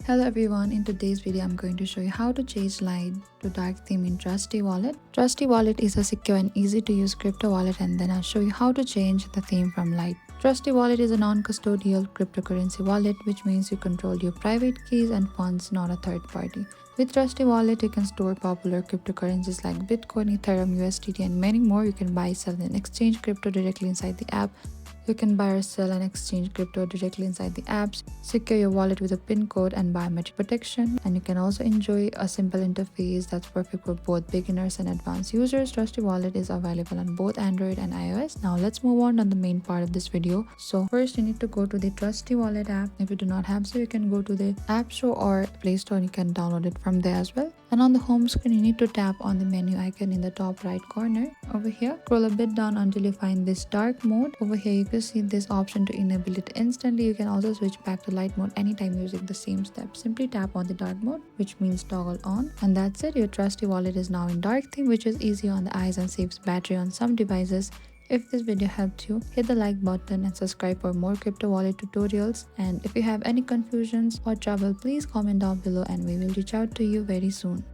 Hello everyone, in today's video I'm going to show you how to change light to dark theme in Trustee Wallet. Trustee Wallet is a secure and easy to use crypto wallet, and then I'll show you how to change the theme from light. Trustee Wallet is a non-custodial cryptocurrency wallet, which means you control your private keys and funds, not a third party. With Trustee Wallet, you can store popular cryptocurrencies like Bitcoin, Ethereum, USDT and many more. You can buy, sell and exchange crypto directly inside the app. You can buy or sell and exchange crypto directly inside the apps, secure your wallet with a PIN code and biometric protection, and you can also enjoy a simple interface that's perfect for both beginners and advanced users. Trustee Wallet is available on both Android and iOS. Now let's move on to the main part of this video. So first you need to go to the Trustee Wallet app. If you do not have so, you can go to the App Store or Play Store and you can download it from there as well. And on the home screen, you need to tap on the menu icon in the top right corner. Over here, scroll a bit down until you find this dark mode. Over here, you can see this option to enable it instantly. You can also switch back to light mode anytime using the same step. Simply tap on the dark mode, which means toggle on. And that's it. Your Trustee Wallet is now in dark theme, which is easy on the eyes and saves battery on some devices. If this video helped you, hit the like button and subscribe for more crypto wallet tutorials. And if you have any confusions or trouble, please comment down below and we will reach out to you very soon.